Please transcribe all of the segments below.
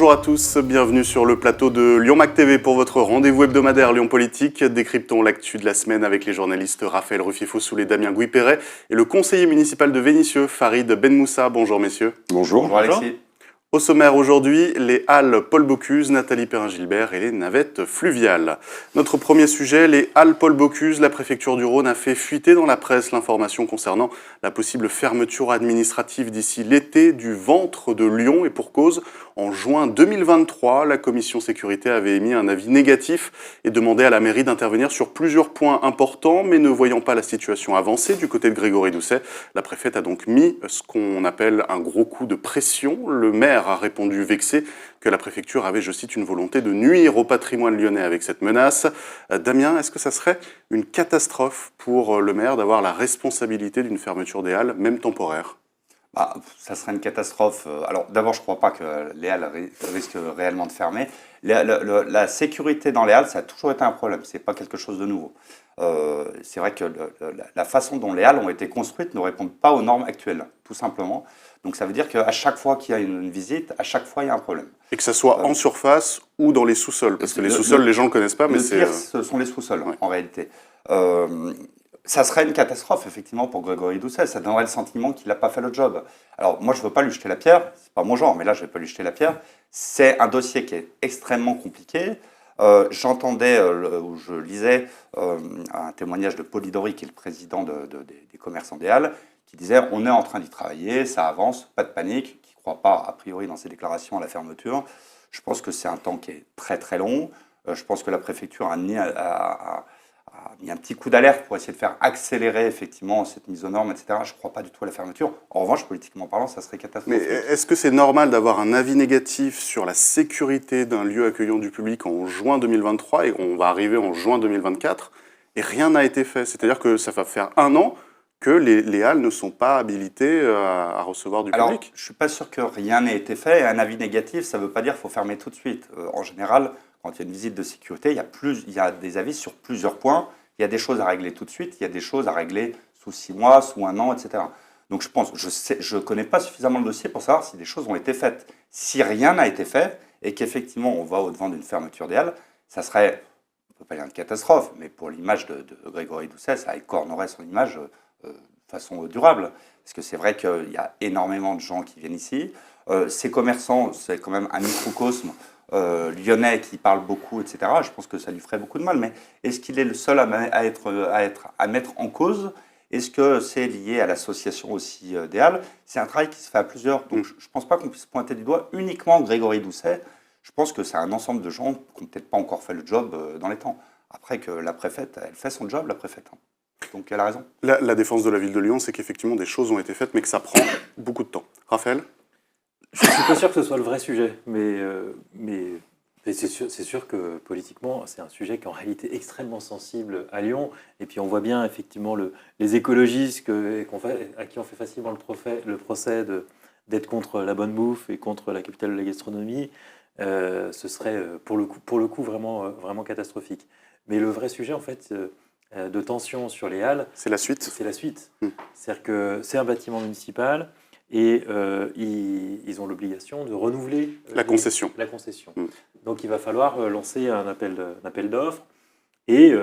Bonjour à tous, bienvenue sur le plateau de Lyon Mac TV pour votre rendez-vous hebdomadaire Lyon Politique. Décryptons l'actu de la semaine avec les journalistes Raphaël Ruffier-Fossoulet, Damien Gouy-Perret et le conseiller municipal de Vénissieux, Farid Benmoussa. Bonjour messieurs. Bonjour. Bonjour Alexis. Au sommaire aujourd'hui, les halles Paul Bocuse, Nathalie Perrin-Gilbert et les navettes fluviales. Notre premier sujet, les halles Paul Bocuse. La préfecture du Rhône a fait fuiter dans la presse l'information concernant la possible fermeture administrative d'ici l'été du ventre de Lyon. Et pour cause, en juin 2023, la commission sécurité avait émis un avis négatif et demandé à la mairie d'intervenir sur plusieurs points importants, mais ne voyant pas la situation avancer du côté de Grégory Doucet, la préfète a donc mis ce qu'on appelle un gros coup de pression. Le maire a répondu vexé que la préfecture avait, je cite, une volonté de nuire au patrimoine lyonnais avec cette menace. Damien, est-ce que ça serait une catastrophe pour le maire d'avoir la responsabilité d'une fermeture des halles, même temporaire ? Ça serait une catastrophe. Alors d'abord, je ne crois pas que les halles risquent réellement de fermer. La sécurité dans les halles, ça a toujours été un problème. Ce n'est pas quelque chose de nouveau. C'est vrai que la façon dont les halles ont été construites ne répondent pas aux normes actuelles, tout simplement. Donc ça veut dire qu'à chaque fois qu'il y a une visite, à chaque fois il y a un problème. Et que ça soit en surface ou dans les sous-sols, parce que les sous-sols, les gens ne le connaissent pas, mais c'est... Le pire, ce sont les sous-sols, en réalité. Ça serait une catastrophe, effectivement, pour Grégory Doucet. Ça donnerait le sentiment qu'il n'a pas fait le job. Alors, moi, je ne veux pas lui jeter la pierre. Ce n'est pas mon genre, mais là, je ne vais pas lui jeter la pierre. C'est un dossier qui est extrêmement compliqué. J'entendais, ou je lisais un témoignage de Polidori, qui est le président des commerçants des Halles, qui disait « On est en train d'y travailler, ça avance, pas de panique », qui ne croit pas, a priori, dans ses déclarations à la fermeture. Je pense que c'est un temps qui est très, très long. Je pense que la préfecture a mis un petit coup d'alerte pour essayer de faire accélérer effectivement cette mise aux normes, etc. Je ne crois pas du tout à la fermeture. En revanche, politiquement parlant, ça serait catastrophique. Mais est-ce que c'est normal d'avoir un avis négatif sur la sécurité d'un lieu accueillant du public en juin 2023 et on va arriver en juin 2024 et rien n'a été fait? C'est-à-dire que ça va faire 1 an que les halles ne sont pas habilitées à recevoir du public. Alors, je ne suis pas sûr que rien n'ait été fait. Un avis négatif, ça ne veut pas dire qu'il faut fermer tout de suite. En général, quand il y a une visite de sécurité, il y a des avis sur plusieurs points. Il y a des choses à régler tout de suite, il y a des choses à régler sous 6 mois, sous 1 an, etc. Donc je ne connais pas suffisamment le dossier pour savoir si des choses ont été faites. Si rien n'a été fait et qu'effectivement on va au-devant d'une fermeture des halles, ça serait, on ne peut pas dire une catastrophe, mais pour l'image de Grégory Doucet, ça écornerait son image de façon durable. Parce que c'est vrai qu'il y a énormément de gens qui viennent ici. Ces commerçants, c'est quand même un microcosme lyonnais qui parle beaucoup, etc. Je pense que ça lui ferait beaucoup de mal. Mais est-ce qu'il est le seul à mettre en cause? Est-ce que c'est lié à l'association aussi des Halles? C'est un travail qui se fait à plusieurs. Donc je ne pense pas qu'on puisse pointer du doigt uniquement Grégory Doucet. Je pense que c'est un ensemble de gens qui n'ont peut-être pas encore fait le job dans les temps. Après que la préfète, elle fait son job, la préfète. Donc elle a raison. La défense de la ville de Lyon, c'est qu'effectivement des choses ont été faites, mais que ça prend beaucoup de temps. Raphaël ? Je ne suis pas sûr que ce soit le vrai sujet, mais c'est sûr que politiquement, c'est un sujet qui est en réalité extrêmement sensible à Lyon. Et puis on voit bien effectivement les écologistes à qui on fait facilement le procès d'être contre la bonne bouffe et contre la capitale de la gastronomie. Ce serait pour le coup vraiment catastrophique. Mais le vrai sujet en fait de tension sur les halles, c'est la suite. C'est la suite. C'est-à-dire que c'est un bâtiment municipal. Et ils ont l'obligation de renouveler la concession. Donc il va falloir lancer un appel d'offres. Et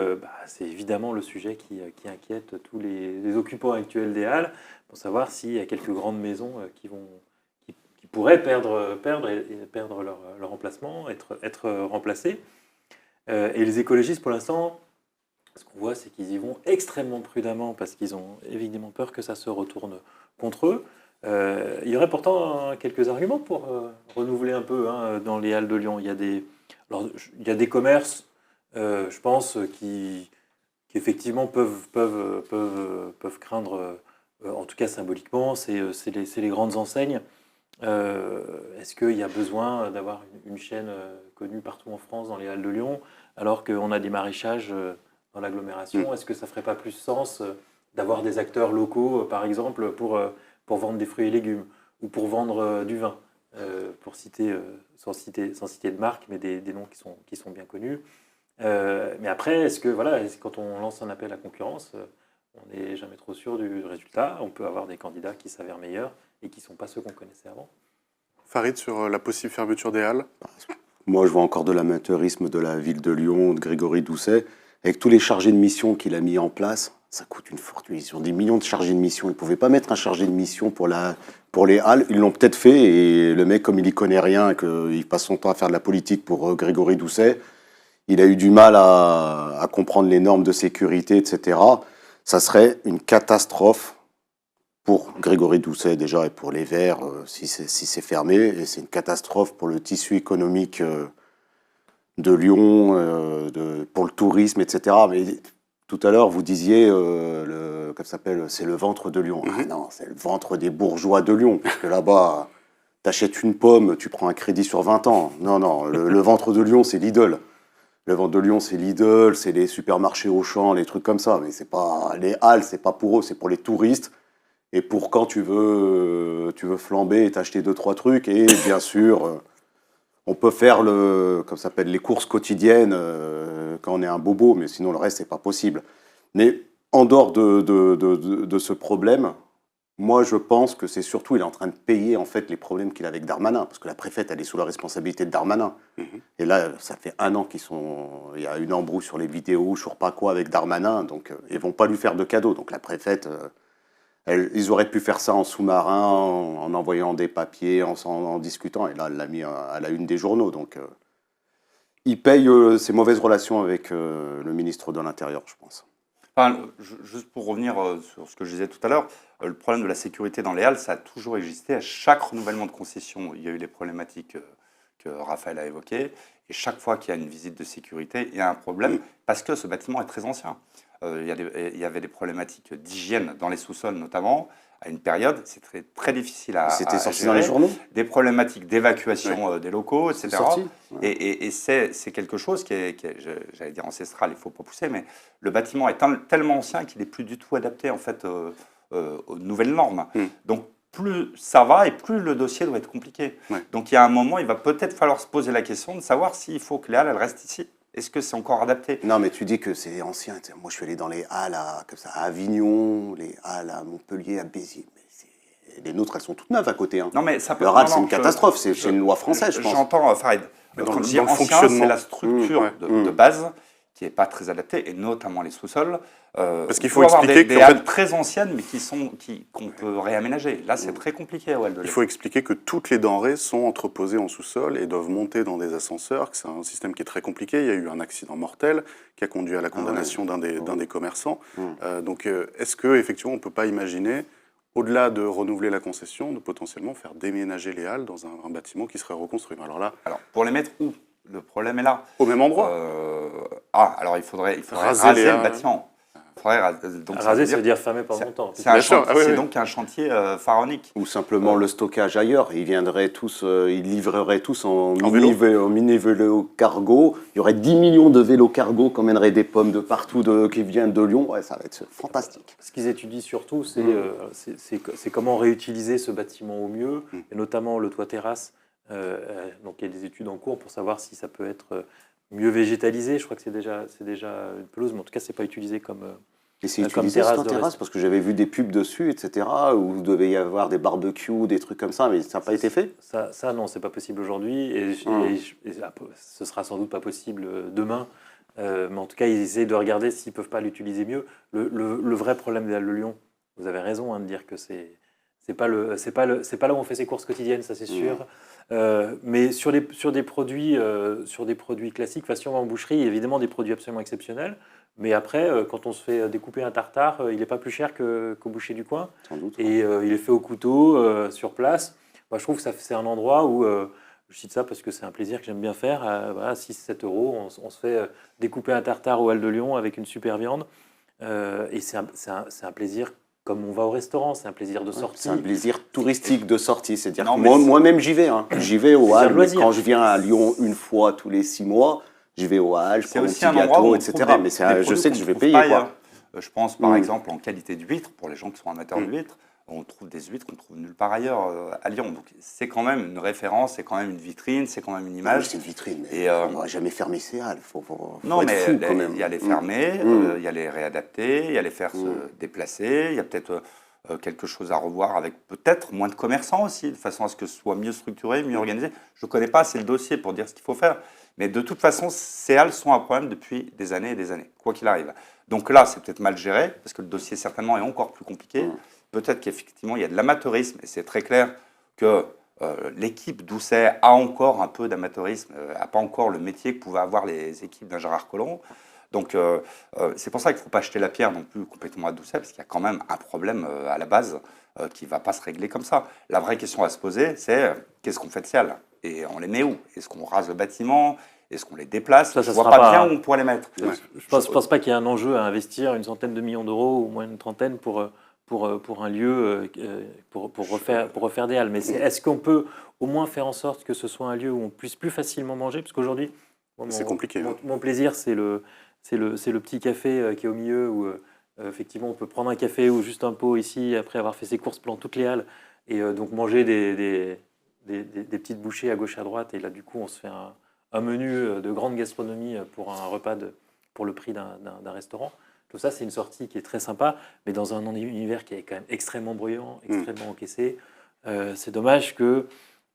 c'est évidemment le sujet qui inquiète tous les occupants actuels des halles, pour savoir s'il y a quelques grandes maisons qui pourraient perdre leur emplacement, être remplacées. Et les écologistes, pour l'instant, ce qu'on voit, c'est qu'ils y vont extrêmement prudemment, parce qu'ils ont évidemment peur que ça se retourne contre eux. Il y aurait pourtant quelques arguments pour renouveler un peu dans les halles de Lyon. Il y a des commerces, je pense, qui effectivement peuvent craindre, en tout cas symboliquement, c'est les grandes enseignes. Est-ce qu'il y a besoin d'avoir une chaîne connue partout en France dans les halles de Lyon, alors qu'on a des maraîchages dans l'agglomération? Est-ce que ça ne ferait pas plus sens d'avoir des acteurs locaux, par exemple, pour vendre des fruits et légumes, ou pour vendre du vin, sans citer de marque, mais des noms qui sont bien connus. Mais après, quand on lance un appel à concurrence, on n'est jamais trop sûr du résultat. On peut avoir des candidats qui s'avèrent meilleurs et qui ne sont pas ceux qu'on connaissait avant. Farid, sur la possible fermeture des halles? Moi, je vois encore de l'amateurisme de la ville de Lyon, de Grégory Doucet. Avec tous les chargés de mission qu'il a mis en place, ça coûte une fortune. Ils ont des millions de chargés de mission. Ils ne pouvaient pas mettre un chargé de mission pour les halles. Ils l'ont peut-être fait. Et le mec, comme il y connaît rien et qu'il passe son temps à faire de la politique pour Grégory Doucet, il a eu du mal à comprendre les normes de sécurité, etc. Ça serait une catastrophe pour Grégory Doucet déjà et pour les Verts si c'est fermé. Et c'est une catastrophe pour le tissu économique de Lyon, pour le tourisme, etc. Mais tout à l'heure, vous disiez, comment ça s'appelle, c'est le ventre de Lyon. Ah non, c'est le ventre des bourgeois de Lyon. Parce que là-bas, t'achètes une pomme, tu prends un crédit sur 20 ans. Non, non, le ventre de Lyon, c'est Lidl. Le ventre de Lyon, c'est Lidl, c'est les supermarchés Auchan, les trucs comme ça. Mais c'est pas les halles, c'est pas pour eux, c'est pour les touristes. Et pour quand tu veux flamber et t'acheter 2-3 trucs. Et bien sûr, on peut faire comme ça s'appelle, les courses quotidiennes quand on est un bobo, mais sinon le reste, c'est pas possible. Mais en dehors de ce problème, moi, je pense que c'est surtout, il est en train de payer en fait les problèmes qu'il a avec Darmanin, parce que la préfète, elle est sous la responsabilité de Darmanin. Et là, ça fait 1 an il y a une embrouille sur les vidéos, je ne sais pas quoi, avec Darmanin, donc ils vont pas lui faire de cadeau. Donc la préfète, ils auraient pu faire ça en sous-marin, en envoyant des papiers, en discutant, et là, elle l'a mis à la une des journaux. Donc il paye ses mauvaises relations avec le ministre de l'Intérieur, je pense. Enfin, juste pour revenir sur ce que je disais tout à l'heure, le problème de la sécurité dans les halles, ça a toujours existé. À chaque renouvellement de concession, il y a eu les problématiques que Raphaël a évoquées. Et chaque fois qu'il y a une visite de sécurité, il y a un problème parce que ce bâtiment est très ancien. Il y avait des problématiques d'hygiène dans les sous-sols notamment. À une période, c'est très difficile à C'était sorti gérer. dans les journaux. Des problématiques d'évacuation des locaux, etc. C'est sorti. Et c'est quelque chose qui est, j'allais dire ancestral, il ne faut pas pousser, mais le bâtiment est tellement ancien qu'il n'est plus du tout adapté en fait aux nouvelles normes. Donc plus ça va et plus le dossier doit être compliqué. Donc il y a un moment, il va peut-être falloir se poser la question de savoir s'il faut que les halles elles restent ici. Est-ce que c'est encore adapté? Non, mais tu dis que c'est ancien. Moi, je suis allé dans les halles comme ça, à Avignon, les halles à Montpellier, à Béziers. Mais les nôtres, elles sont toutes neuves à côté. Hein. Non, mais ça peut. Le HAL, c'est une catastrophe. C'est une loi française, je pense. J'entends, Farid. Mais Quand dans je le dis ancien, fonctionnement. c'est la structure de base qui n'est pas très adaptée, et notamment les sous-sols. Parce qu'il faut avoir expliquer des qu'en fait, halles très anciennes, mais qu'on peut réaménager. Là, c'est très compliqué à Waldelet. il faut expliquer que toutes les denrées sont entreposées en sous-sol et doivent monter dans des ascenseurs, que c'est un système qui est très compliqué. Il y a eu un accident mortel qui a conduit à la condamnation d'un des commerçants. Donc, est-ce qu'effectivement, on ne peut pas imaginer, au-delà de renouveler la concession, de potentiellement faire déménager les halles dans un bâtiment qui serait reconstruit? Alors là, pour les mettre où? Le problème est là. au même endroit. Alors il faudrait Raser raser les le bâtiment. Donc, Raser, ça veut dire fermer pendant longtemps. c'est donc un chantier pharaonique. Ou simplement le stockage ailleurs. Ils viendraient tous, ils livreraient tous en vélo. mini-vélo cargo. Il y aurait 10 millions de vélos cargo qui emmèneraient des pommes de partout qui viennent de Lyon. Ouais, ça va être fantastique. Ce qu'ils étudient surtout, c'est comment réutiliser ce bâtiment au mieux, et notamment le toit terrasse. Donc il y a des études en cours pour savoir si ça peut être mieux végétalisé. Je crois que c'est déjà une pelouse, mais en tout cas, c'est pas utilisé comme. Et c'est comme utilisé terrasse sur de terrasse reste. parce que j'avais vu des pubs dessus, etc. Où il devait y avoir des barbecues, des trucs comme ça, mais ça n'a pas été fait. Ça non, c'est pas possible aujourd'hui, et ce sera sans doute pas possible demain. Mais en tout cas, ils essayent de regarder s'ils peuvent pas l'utiliser mieux. Le vrai problème des Halles de Lyon, vous avez raison de dire que c'est pas là où on fait ses courses quotidiennes, ça c'est sûr. Mais sur des produits classiques, si on va en boucherie, évidemment des produits absolument exceptionnels. Mais après, quand on se fait découper un tartare, il n'est pas plus cher qu'au boucher du coin. Sans doute. Et il est fait au couteau, sur place. Moi, je trouve que c'est un endroit où, je cite ça parce que c'est un plaisir que j'aime bien faire, à 6-7 euros, on se fait découper un tartare aux Halles de Lyon avec une super viande. Et c'est un plaisir comme on va au restaurant, c'est un plaisir de sortie. C'est un plaisir touristique de sortie. C'est-à-dire Non, que mais moi-même, j'y vais. Hein. J'y vais au C'est un Halles. loisir. Quand je viens à Lyon une fois tous les 6 mois, je vais au Halles, je C'est prends un aussi petit un endroit où gâteau, on etc. trouve Mais des je produits sais que qu'on je vais trouve payer. pas Quoi. ailleurs. Je pense par exemple en qualité d'huître, pour les gens qui sont amateurs d'huîtres, on trouve des huîtres qu'on trouve nulle part ailleurs à Lyon. Donc c'est quand même une référence, c'est quand même une vitrine, c'est quand même une Non, image. c'est une vitrine. Et, Et on n'aurait jamais fermé ces Halles. Faut Non, être mais fou quand même. il y a les fermer, il y a les réadapter, il y a les faire se déplacer, il y a peut-être quelque chose à revoir avec peut-être moins de commerçants aussi, de façon à ce que ce soit mieux structuré, mieux organisé. Je ne connais pas assez le dossier pour dire ce qu'il faut faire. Mais de toute façon, ces halles sont un problème depuis des années et des années, quoi qu'il arrive. Donc là, c'est peut-être mal géré, parce que le dossier certainement est encore plus compliqué. Peut-être qu'effectivement, il y a de l'amateurisme, et c'est très clair que l'équipe Doucet a encore un peu d'amateurisme, n'a pas encore le métier que pouvaient avoir les équipes d'un Gérard Collomb. Donc c'est pour ça qu'il ne faut pas jeter la pierre non plus complètement à Doucet, parce qu'il y a quand même un problème à la base qui ne va pas se régler comme ça. La vraie question à se poser, c'est qu'est-ce qu'on fait de ces halles? Et on les met où? Est-ce qu'on rase le bâtiment? Est-ce qu'on les déplace? Ça Je ne vois sera pas pas- bien où on pourrait les mettre. Je ne pense pas qu'il y ait un enjeu à investir une centaine de millions d'euros ou moins une trentaine pour un lieu, pour refaire des halles. Mais est-ce qu'on peut au moins faire en sorte que ce soit un lieu où on puisse plus facilement manger? Parce qu'aujourd'hui, C'est compliqué. Mon plaisir, c'est le petit café qui est au milieu où effectivement on peut prendre un café ou juste un pot ici après avoir fait ses courses pendant toutes les halles et donc manger des petites bouchées à gauche à droite. Et là, du coup, on se fait un menu de grande gastronomie pour un repas pour le prix d'un restaurant. Tout ça, c'est une sortie qui est très sympa, mais dans un univers qui est quand même extrêmement bruyant, extrêmement encaissé. C'est dommage que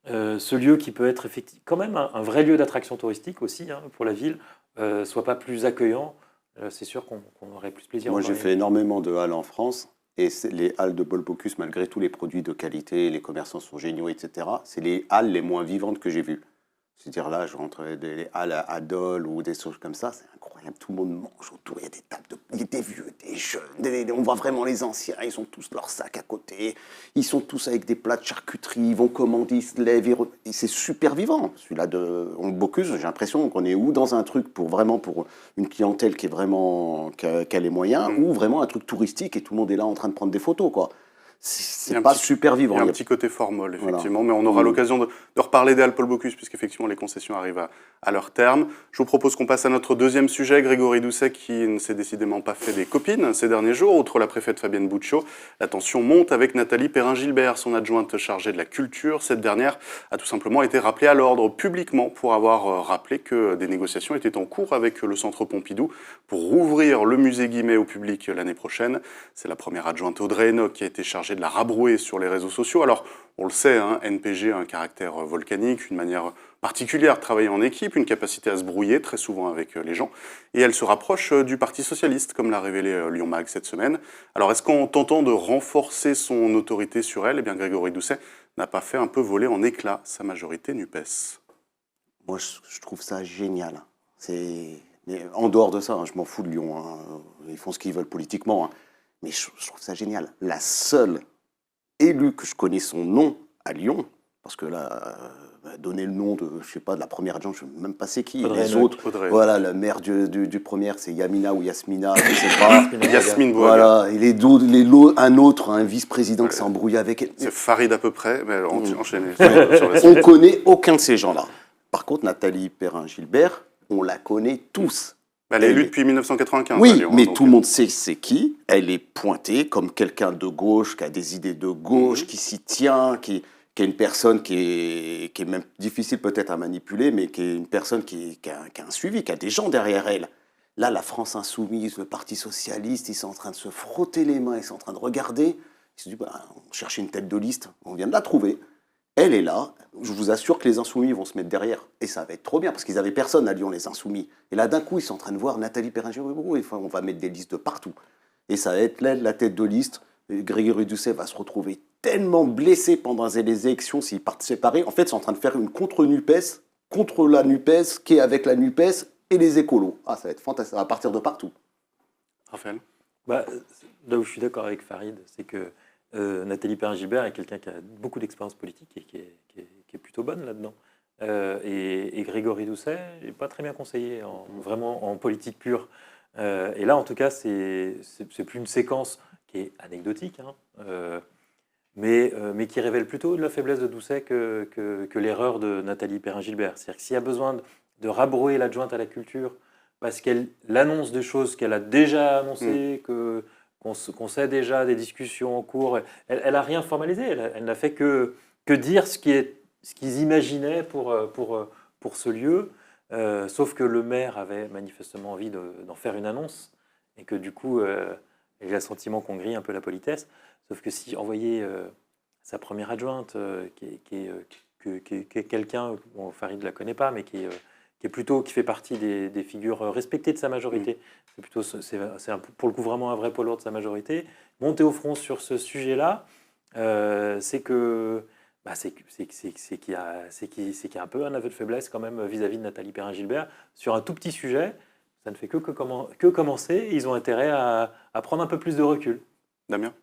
ce lieu qui peut être effectivement quand même un vrai lieu d'attraction touristique aussi pour la ville soit pas plus accueillant. C'est sûr qu'on aurait plus plaisir. Moi, à en j'ai parler. fait énormément de halles en France. Et les halles de Paul Bocuse, malgré tous les produits de qualité, les commerçants sont géniaux, etc., c'est les halles les moins vivantes que j'ai vues. C'est-à-dire là, je rentrais des halles à Dole ou des choses comme ça, c'est incroyable. Tout le monde mange autour, il y a des tables, il y a des vieux, des jeunes, on voit vraiment les anciens, ils ont tous leur sac à côté, ils sont tous avec des plats de charcuterie, ils vont commander, ils se lèvent, et c'est super vivant. Celui-là de Bocuse, j'ai l'impression qu'on est ou dans un truc pour une clientèle qui est vraiment, qui a les moyens, ou vraiment un truc touristique et tout le monde est là en train de prendre des photos, quoi. C'est pas super vivant. Il y a un petit côté formol, effectivement, Voilà. mais on aura l'occasion de reparler des halles Paul Bocuse, puisqu'effectivement les concessions arrivent à leur terme. Je vous propose qu'on passe à notre deuxième sujet, Grégory Doucet, qui ne s'est décidément pas fait des copines ces derniers jours. Outre la préfète Fabienne Boucciot, la tension monte avec Nathalie Perrin-Gilbert, son adjointe chargée de la culture. Cette dernière a tout simplement été rappelée à l'ordre publiquement pour avoir rappelé que des négociations étaient en cours avec le Centre Pompidou pour rouvrir le musée Guimet au public l'année prochaine. C'est la première adjointe Audrey Enoch qui a été chargée de la rabrouer sur les réseaux sociaux. Alors, on le sait, NPG a un caractère volcanique, une manière particulière de travailler en équipe, une capacité à se brouiller très souvent avec les gens. Et elle se rapproche du Parti socialiste, comme l'a révélé Lyon Mag cette semaine. Alors, est-ce qu'en tentant de renforcer son autorité sur elle, eh bien Grégory Doucet n'a pas fait un peu voler en éclats sa majorité NUPES? Moi, je trouve ça génial. Mais en dehors de ça, je m'en fous de Lyon. Ils font ce qu'ils veulent politiquement. Mais je trouve ça génial. La seule élue que je connais son nom à Lyon, parce que là, donner le nom de, je sais pas, de la première adjointe, je ne sais même pas c'est qui. Audrey Les Enoch. autres, Audrey. voilà, le maire du premier, c'est Yamina ou Yasmina, je ne sais pas. Yasmine Bouaga. Voilà, et un autre, un vice-président qui s'est embrouillé avec elle. C'est Farid à peu près, mais enchaînez sur la On suite. ne connaît aucun de ces gens-là. Par contre, Nathalie Perrin-Gilbert, on la connaît tous. Elle est élue depuis 1995 à Oui, Lyon, mais donc, tout le monde sait c'est qui. Elle est pointée comme quelqu'un de gauche, qui a des idées de gauche, qui s'y tient, qui est une personne qui est même difficile peut-être à manipuler, mais qui est une personne qui a un suivi, qui a des gens derrière elle. Là, la France insoumise, le Parti socialiste, ils sont en train de se frotter les mains, ils sont en train de regarder. Ils se disent, on cherchait une tête de liste, on vient de la trouver. Elle est là, je vous assure que les Insoumis vont se mettre derrière. Et ça va être trop bien, parce qu'ils n'avaient personne à Lyon, les Insoumis. Et là, d'un coup, ils sont en train de voir Nathalie Perrin-Gilbert, on va mettre des listes de partout. Et ça va être la tête de liste. Et Grégory Doucet va se retrouver tellement blessé pendant les élections s'ils partent séparés. En fait, ils sont en train de faire une contre-NUPES, contre la NUPES, qui est avec la NUPES et les écolos. Ah, ça va être fantastique, ça va partir de partout. Raphaël. Là où je suis d'accord avec Farid, c'est que Nathalie Perrin-Gilbert est quelqu'un qui a beaucoup d'expérience politique et qui est plutôt bonne là-dedans. Et Grégory Doucet n'est pas très bien conseillé, vraiment en politique pure. Et là, en tout cas, c'est plus une séquence qui est anecdotique, mais qui révèle plutôt de la faiblesse de Doucet que l'erreur de Nathalie Perrin-Gilbert. C'est-à-dire que s'il y a besoin de rabrouer l'adjointe à la culture parce qu'elle annonce des choses qu'elle a déjà annoncées, qu'on sait déjà des discussions en cours. Elle n'a rien formalisé, elle n'a fait que dire ce qu'ils imaginaient pour ce lieu, sauf que le maire avait manifestement envie d'en faire une annonce, et que du coup, j'ai le sentiment qu'on grille un peu la politesse. Sauf que si envoyer sa première adjointe, qui est quelqu'un, bon, Farid ne la connaît pas, mais qui fait partie des figures respectées de sa majorité, c'est pour le coup vraiment un vrai poids lourd de sa majorité, monter au front sur ce sujet-là, c'est qu'il y a un peu un aveu de faiblesse quand même vis-à-vis de Nathalie Perrin-Gilbert sur un tout petit sujet. Ça ne fait que commencer, et ils ont intérêt à prendre un peu plus de recul. Damien ?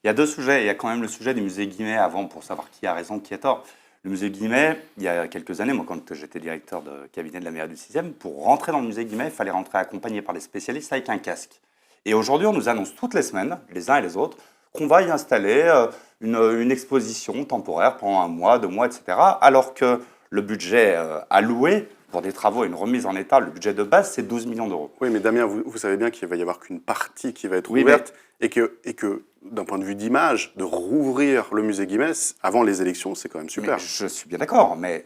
Il y a deux sujets. Il y a quand même le sujet du musée Guimet avant, pour savoir qui a raison, qui a tort. Le musée Guimet, il y a quelques années, moi quand j'étais directeur de cabinet de la mairie du 6e, pour rentrer dans le musée Guimet, il fallait rentrer accompagné par des spécialistes avec un casque. Et aujourd'hui, on nous annonce toutes les semaines, les uns et les autres, qu'on va y installer une exposition temporaire pendant 1 mois, 2 mois, etc. Alors que le budget alloué pour des travaux et une remise en état, le budget de base, c'est 12 millions d'euros. Oui, mais Damien, vous savez bien qu'il va y avoir qu'une partie qui va être Oui, ouverte et que d'un point de vue d'image, de rouvrir le musée Guimet avant les élections, c'est quand même super. Mais je suis bien d'accord, mais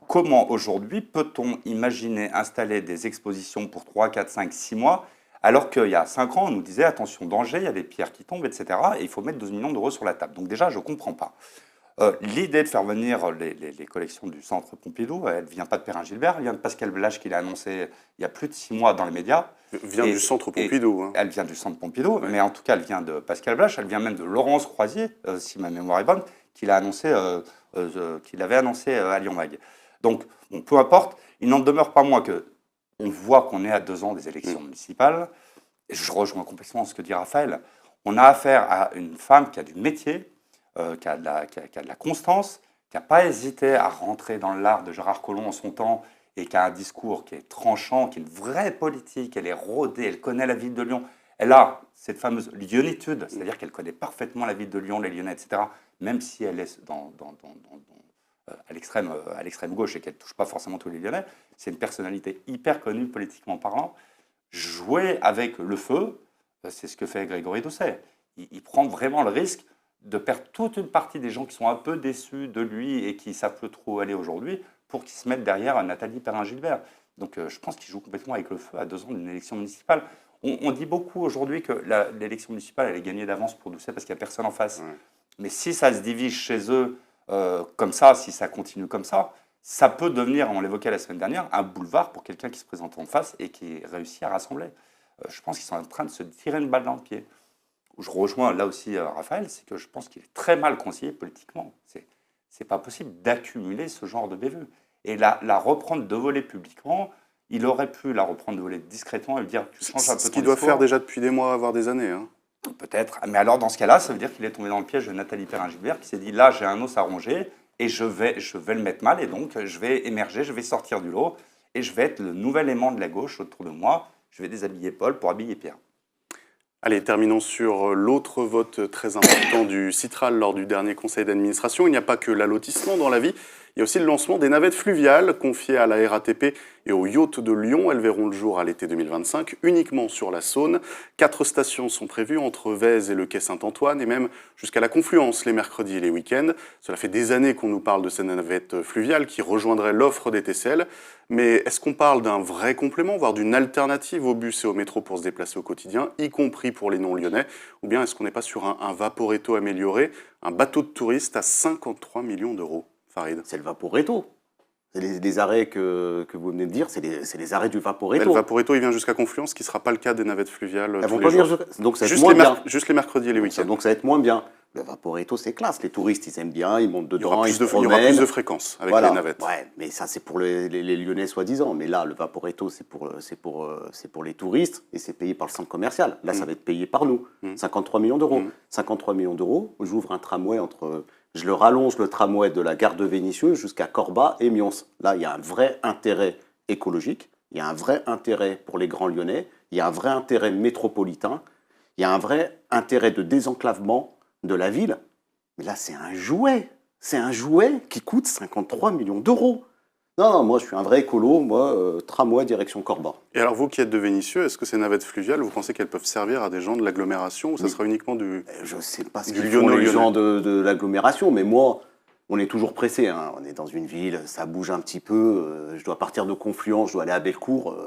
comment aujourd'hui peut-on imaginer installer des expositions pour 3, 4, 5, 6 mois alors qu'il y a 5 ans, on nous disait attention, danger, il y a des pierres qui tombent, etc. Et il faut mettre 12 millions d'euros sur la table. Donc déjà, je ne comprends pas. L'idée de faire venir les collections du Centre Pompidou, elle ne vient pas de Perrin-Gilbert, elle vient de Pascal Blache qui l'a annoncé il y a plus de 6 mois dans les médias. Vient du Centre Pompidou. Hein. Elle vient du Centre Pompidou, mais en tout cas, elle vient de Pascal Blache, elle vient même de Laurence Croisier, si ma mémoire est bonne, qu'il avait annoncé à Lyon Mag. Donc, bon, peu importe, il n'en demeure pas moins que on voit qu'on est à 2 ans des élections municipales, et je rejoins complètement ce que dit Raphaël. On a affaire à une femme qui a du métier, qui a de la constance, qui n'a pas hésité à rentrer dans l'art de Gérard Collomb en son temps et qui a un discours qui est tranchant, qui est une vraie politique, elle est rodée, elle connaît la ville de Lyon. Elle a cette fameuse lyonnitude, c'est-à-dire qu'elle connaît parfaitement la ville de Lyon, les Lyonnais, etc., même si elle est à l'extrême gauche et qu'elle ne touche pas forcément tous les Lyonnais. C'est une personnalité hyper connue politiquement parlant. Jouer avec le feu, c'est ce que fait Grégory Doucet. Il prend vraiment le risque de perdre toute une partie des gens qui sont un peu déçus de lui et qui ne savent plus trop où aller aujourd'hui pour qu'ils se mettent derrière Nathalie Perrin-Gilbert. Donc je pense qu'il joue complètement avec le feu à 2 ans d'une élection municipale. On dit beaucoup aujourd'hui que l'élection municipale, elle est gagnée d'avance pour Doucet parce qu'il n'y a personne en face. Ouais. Mais si ça se divise chez eux comme ça, si ça continue comme ça peut devenir, on l'évoquait la semaine dernière, un boulevard pour quelqu'un qui se présente en face et qui réussit à rassembler. Je pense qu'ils sont en train de se tirer une balle dans le pied. Où je rejoins là aussi Raphaël, c'est que je pense qu'il est très mal conseillé politiquement. C'est pas possible d'accumuler ce genre de bévue. Et la reprendre de voler publiquement, il aurait pu la reprendre de voler discrètement et lui dire tu changes un peu ton discours. Ce qu'il doit faire déjà depuis des mois, voire des années. Hein. Peut-être. Mais alors dans ce cas-là, ça veut dire qu'il est tombé dans le piège de Nathalie Perrin-Gilbert qui s'est dit là j'ai un os à ronger et je vais le mettre mal et donc je vais émerger, je vais sortir du lot et je vais être le nouvel aimant de la gauche autour de moi. Je vais déshabiller Paul pour habiller Pierre. Allez, terminons sur l'autre vote très important du Citral lors du dernier conseil d'administration. Il n'y a pas que l'allotissement dans la vie, il y a aussi le lancement des navettes fluviales confiées à la RATP et au Yacht de Lyon. Elles verront le jour à l'été 2025, uniquement sur la Saône. 4 stations sont prévues entre Vèze et le quai Saint-Antoine et même jusqu'à la Confluence les mercredis et les week-ends. Cela fait des années qu'on nous parle de ces navettes fluviales qui rejoindraient l'offre des TCL. Mais est-ce qu'on parle d'un vrai complément, voire d'une alternative au bus et au métro pour se déplacer au quotidien, y compris pour les non-lyonnais? Ou bien est-ce qu'on n'est pas sur un Vaporetto amélioré, un bateau de touristes à 53 millions d'euros? Farid. C'est le Vaporetto. C'est les arrêts que vous venez de dire, c'est les arrêts du Vaporetto. Le Vaporetto, il vient jusqu'à Confluence, ce qui ne sera pas le cas des navettes fluviales. Elles vont pas venir donc ça va être moins bien. Juste les mercredis et les week-ends. Donc ça va être moins bien. Le Vaporetto, c'est classe. Les touristes, ils aiment bien, ils montent dedans, il y aura plus de fréquences avec les navettes. Ouais, mais ça, c'est pour les Lyonnais soi-disant. Mais là, le Vaporetto, c'est pour les touristes et c'est payé par le centre commercial. Là, ça va être payé par nous. 53 millions d'euros. 53 millions d'euros, j'ouvre un tramway je le rallonge, le tramway de la gare de Vénissieux jusqu'à Corba et Mions. Là, il y a un vrai intérêt écologique, il y a un vrai intérêt pour les grands Lyonnais, il y a un vrai intérêt métropolitain, il y a un vrai intérêt de désenclavement de la ville. Mais là, c'est un jouet. C'est un jouet qui coûte 53 millions d'euros. Non, moi, je suis un vrai écolo. Moi, tramway direction Corba. Et alors, vous qui êtes de Vénissieux, est-ce que ces navettes fluviales, vous pensez qu'elles peuvent servir à des gens de l'agglomération ou ça sera uniquement du Je ne sais pas ce qu'ils font les gens de l'agglomération, mais moi, on est toujours pressé. Hein. On est dans une ville, ça bouge un petit peu. Je dois partir de Confluence, je dois aller à Bellecour.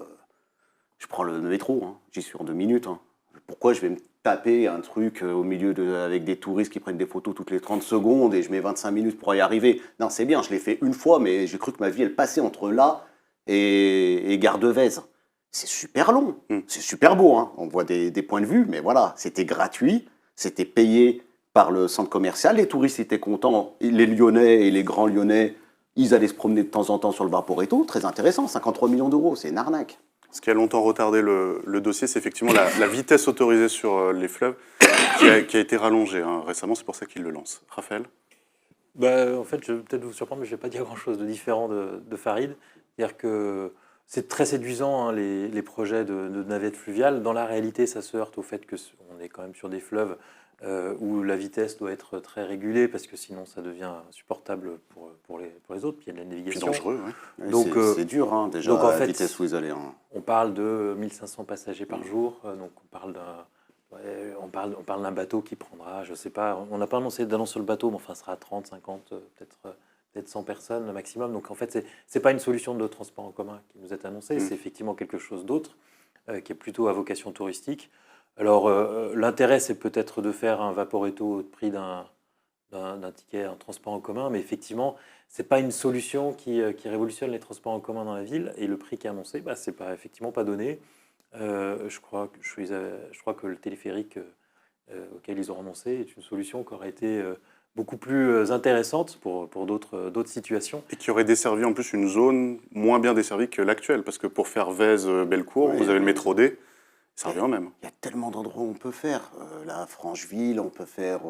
Je prends le métro. Hein. J'y suis en 2 minutes. Hein. Pourquoi je vais me taper un truc au milieu avec des touristes qui prennent des photos toutes les 30 secondes et je mets 25 minutes pour y arriver. Non, c'est bien, je l'ai fait une fois, mais j'ai cru que ma vie, elle passait entre là et Gare de Vèze. C'est super long, c'est super beau, hein. On voit des points de vue, mais voilà, c'était gratuit, c'était payé par le centre commercial, les touristes étaient contents, les Lyonnais et les grands Lyonnais, ils allaient se promener de temps en temps sur le Vaporetto, très intéressant, 53 millions d'euros, c'est une arnaque. Ce qui a longtemps retardé le dossier, c'est effectivement la vitesse autorisée sur les fleuves qui a été rallongée hein, récemment, c'est pour ça qu'ils le lancent. Raphaël? En fait, je vais peut-être vous surprendre, mais je ne vais pas dire grand-chose de différent de Farid. C'est-à-dire que c'est très séduisant, hein, les projets de navettes fluviales. Dans la réalité, ça se heurte au fait qu'on est quand même sur des fleuves où la vitesse doit être très régulée, parce que sinon ça devient insupportable pour les autres. Puis il y a de la C'est navigation. dangereux, oui. Ouais, Donc, c'est dur, hein, déjà, donc, en à la fait, vitesse où ils allaient. Hein. On parle de 1500 passagers par jour, donc on parle d'un bateau qui prendra, je ne sais pas, on n'a pas annoncé d'annonce sur le bateau, mais enfin, ce sera 30, 50, peut-être 100 personnes le maximum. Donc en fait, ce n'est pas une solution de transport en commun qui nous est annoncée, c'est effectivement quelque chose d'autre, qui est plutôt à vocation touristique. Alors l'intérêt, c'est peut-être de faire un Vaporetto au prix d'un ticket en transport en commun, mais effectivement, ce n'est pas une solution qui révolutionne les transports en commun dans la ville, et le prix qui est annoncé, c'est effectivement pas donné. Je crois que le téléphérique auquel ils ont renoncé est une solution qui aurait été beaucoup plus intéressante pour d'autres situations. Et qui aurait desservi en plus une zone moins bien desservie que l'actuelle, parce que pour faire Vèze-Bellecour, vous avez le métro D, ça revient au même. Il y a tellement d'endroits où on peut faire. La Francheville, on peut faire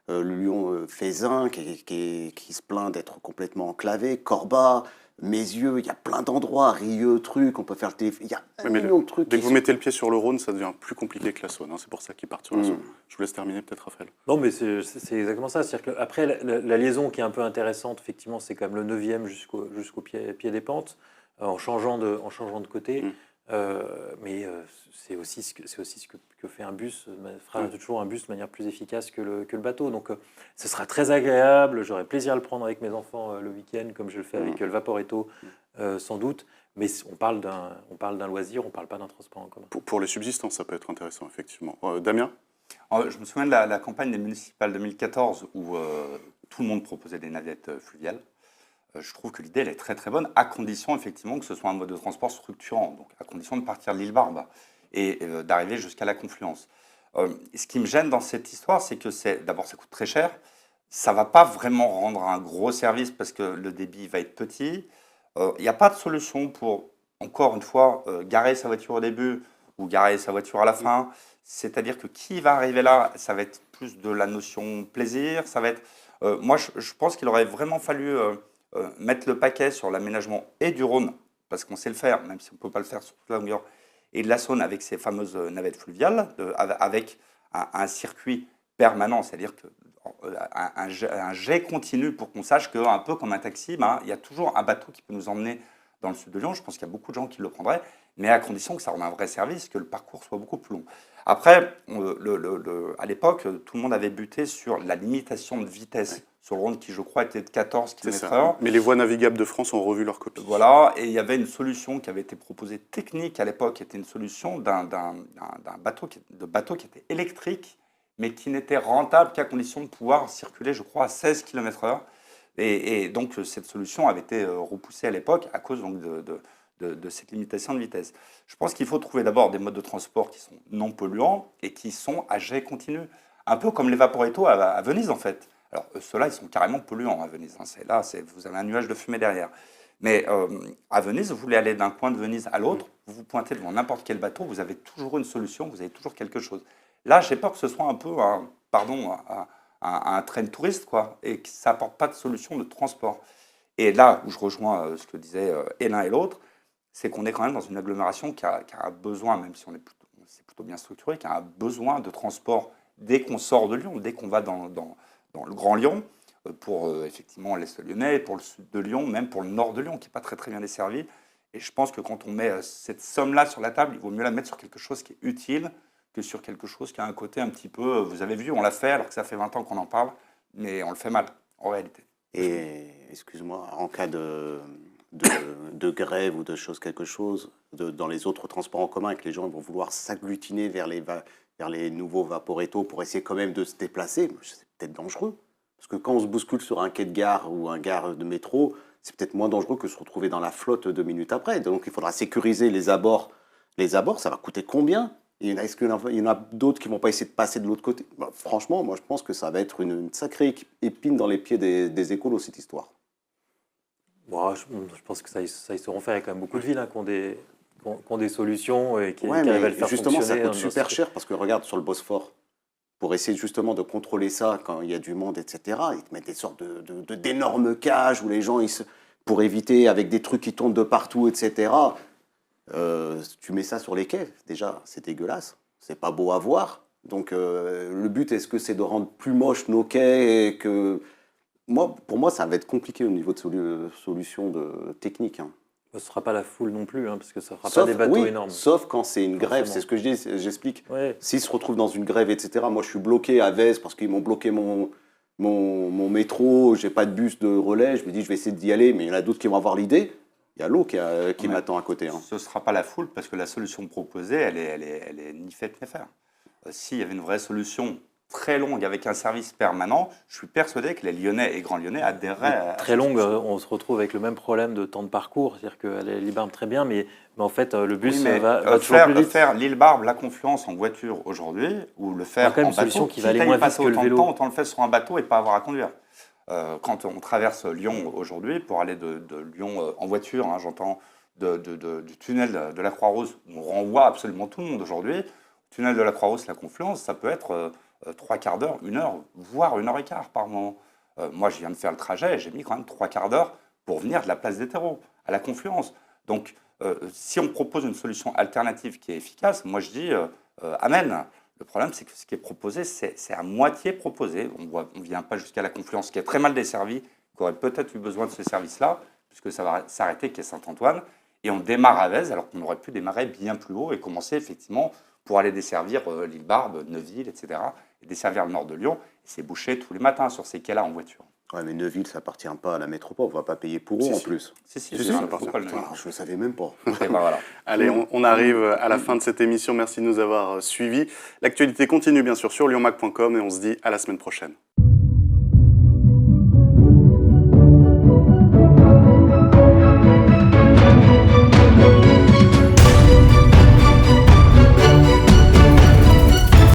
Lyon-Fézin, qui se plaint d'être complètement enclavé. Corbat, Mézieux, il y a plein d'endroits. Rieux, trucs, on peut faire le téléphone. Il y a un million de trucs. Dès que vous mettez le pied sur le Rhône, ça devient plus compliqué que la Saône. Hein, c'est pour ça qu'ils partent sur la Saône. Je vous laisse terminer, peut-être, Raphaël. Non, mais c'est exactement ça. C'est-à-dire qu'après, la liaison qui est un peu intéressante, effectivement, c'est quand même le 9e jusqu'au pied des pentes, en changeant de côté. Mais c'est aussi ce que fait un bus, fera toujours un bus de manière plus efficace que le bateau. Donc ce sera très agréable, j'aurai plaisir à le prendre avec mes enfants le week-end, comme je le fais avec le Vaporetto, sans doute. Mais on parle d'un loisir, on ne parle pas d'un transport en commun. Pour les subsistants, ça peut être intéressant, effectivement. Damien? Je me souviens de la campagne des municipales 2014 où tout le monde proposait des navettes fluviales. Je trouve que l'idée elle est très très bonne, à condition effectivement que ce soit un mode de transport structurant, donc à condition de partir de l'île Barbe et d'arriver jusqu'à la confluence. Ce qui me gêne dans cette histoire, c'est que d'abord ça coûte très cher, ça ne va pas vraiment rendre un gros service parce que le débit va être petit. Il n'y a pas de solution pour, encore une fois, garer sa voiture au début ou garer sa voiture à la fin. C'est-à-dire que qui va arriver là, ça va être plus de la notion plaisir, ça va être... moi je pense qu'il aurait vraiment fallu... mettre le paquet sur l'aménagement et du Rhône, parce qu'on sait le faire, même si on ne peut pas le faire sur toute la longueur, et de la Saône avec ces fameuses navettes fluviales, avec un circuit permanent, c'est-à-dire un jet continu pour qu'on sache qu'un peu comme un taxi, il y a toujours un bateau qui peut nous emmener dans le sud de Lyon. Je pense qu'il y a beaucoup de gens qui le prendraient, mais à condition que ça rende un vrai service, que le parcours soit beaucoup plus long. Après, à l'époque, tout le monde avait buté sur la limitation de vitesse sur le Rhône, qui je crois était de 14 km/h. Mais les voies navigables de France ont revu leur copie. Voilà, et il y avait une solution qui avait été proposée technique à l'époque, qui était une solution d'un bateau qui était électrique, mais qui n'était rentable qu'à condition de pouvoir circuler, je crois, à 16 km/h. Et donc, cette solution avait été repoussée à l'époque à cause donc, de cette limitation de vitesse. Je pense qu'il faut trouver d'abord des modes de transport qui sont non polluants et qui sont à jet continu. Un peu comme les Vaporetto à Venise, en fait. Alors, ceux-là, ils sont carrément polluants à Venise. Hein. Vous avez un nuage de fumée derrière. Mais à Venise, vous voulez aller d'un coin de Venise à l'autre, vous vous pointez devant n'importe quel bateau, vous avez toujours une solution, vous avez toujours quelque chose. Là, j'ai peur que ce soit un peu un train de touriste, quoi, et que ça n'apporte pas de solution de transport. Et là où je rejoins ce que disaient et l'un et l'autre, c'est qu'on est quand même dans une agglomération qui a un besoin, même si c'est plutôt bien structuré, qui a un besoin de transport dès qu'on sort de Lyon, dès qu'on va dans le Grand Lyon, pour effectivement l'Est lyonnais, pour le sud de Lyon, même pour le nord de Lyon, qui n'est pas très très bien desservi. Et je pense que quand on met cette somme-là sur la table, il vaut mieux la mettre sur quelque chose qui est utile que sur quelque chose qui a un côté un petit peu... Vous avez vu, on l'a fait alors que ça fait 20 ans qu'on en parle, mais on le fait mal, en réalité. Et, excuse-moi, en cas de de grève ou de choses quelque chose dans les autres transports en commun et que les gens vont vouloir s'agglutiner vers les nouveaux Vaporetto pour essayer quand même de se déplacer, c'est peut-être dangereux. Parce que quand on se bouscule sur un quai de gare ou un gare de métro, c'est peut-être moins dangereux que se retrouver dans la flotte 2 minutes après. Donc il faudra sécuriser les abords. Les abords, ça va coûter combien? Est-ce qu'il y en a d'autres qui ne vont pas essayer de passer de l'autre côté? Franchement, moi je pense que ça va être une sacrée épine dans les pieds des écolos, cette histoire. Bon, je pense que ça ils sauront faire. Il y a quand même beaucoup de villes qui ont des solutions et qui Ouais, arrivent à mais le faire justement, ça fonctionner. coûte super cher parce que regarde sur le Bosphore, pour essayer justement de contrôler ça quand il y a du monde, etc., ils te mettent des sortes d'énormes cages où les gens, pour éviter avec des trucs qui tombent de partout, etc., tu mets ça sur les quais, déjà, c'est dégueulasse, c'est pas beau à voir. Donc le but, est-ce que c'est de rendre plus moche nos quais et que... Pour moi, ça va être compliqué au niveau de solutions techniques. Hein. Ce ne sera pas la foule non plus, parce que ça ne fera pas des bateaux énormes. Sauf quand c'est une grève, c'est ce que j'explique. Ouais. S'ils se retrouvent dans une grève, etc., moi je suis bloqué à Vez parce qu'ils m'ont bloqué mon métro, j'ai pas de bus de relais, je me dis je vais essayer d'y aller, mais il y en a d'autres qui vont avoir l'idée. Il y a l'eau qui m'attend à côté. Hein. Ce ne sera pas la foule parce que la solution proposée, elle est ni faite ni faire. S'il y avait une vraie solution très longue avec un service permanent, je suis persuadé que les Lyonnais et Grands Lyonnais adhéreraient très longue, on se retrouve avec le même problème de temps de parcours, c'est-à-dire qu'elle est Lille-Barbe très bien, mais en fait le bus va toujours plus vite. Faire Lille-Barbe, la Confluence en voiture aujourd'hui, ou le faire en bateau, qui va aller moins vite que le vélo. Autant le faire sur un bateau et pas avoir à conduire. Quand on traverse Lyon aujourd'hui, pour aller de Lyon en voiture, hein, j'entends du tunnel de la Croix-Rousse, on renvoie absolument tout le monde aujourd'hui. Le tunnel de la Croix-Rousse, la Confluence, ça peut être 3 quarts d'heure, 1 heure, voire 1 heure et quart par moment. Moi, je viens de faire le trajet, j'ai mis quand même 3 quarts d'heure pour venir de la place des terreaux à la Confluence. Donc, si on propose une solution alternative qui est efficace, moi je dis amen. Le problème, c'est que ce qui est proposé, c'est à moitié proposé. On ne vient pas jusqu'à la Confluence, qui est très mal desservie, qui aurait peut-être eu besoin de ce service-là, puisque ça va s'arrêter qu'à Saint-Antoine. Et on démarre à Vez, alors qu'on aurait pu démarrer bien plus haut et commencer effectivement pour aller desservir Lille-Barbe, Neuville, etc., et desservir le nord de Lyon. Et c'est bouché tous les matins sur ces quais-là en voiture. Ouais, mais Neuville, ça appartient pas à la métropole, on ne va pas payer pour eux en plus. Si, ça appartient. Je ne le savais même pas. Et ben voilà. Allez, on arrive à la fin de cette émission. Merci de nous avoir suivis. L'actualité continue bien sûr sur lyonmac.com et on se dit à la semaine prochaine.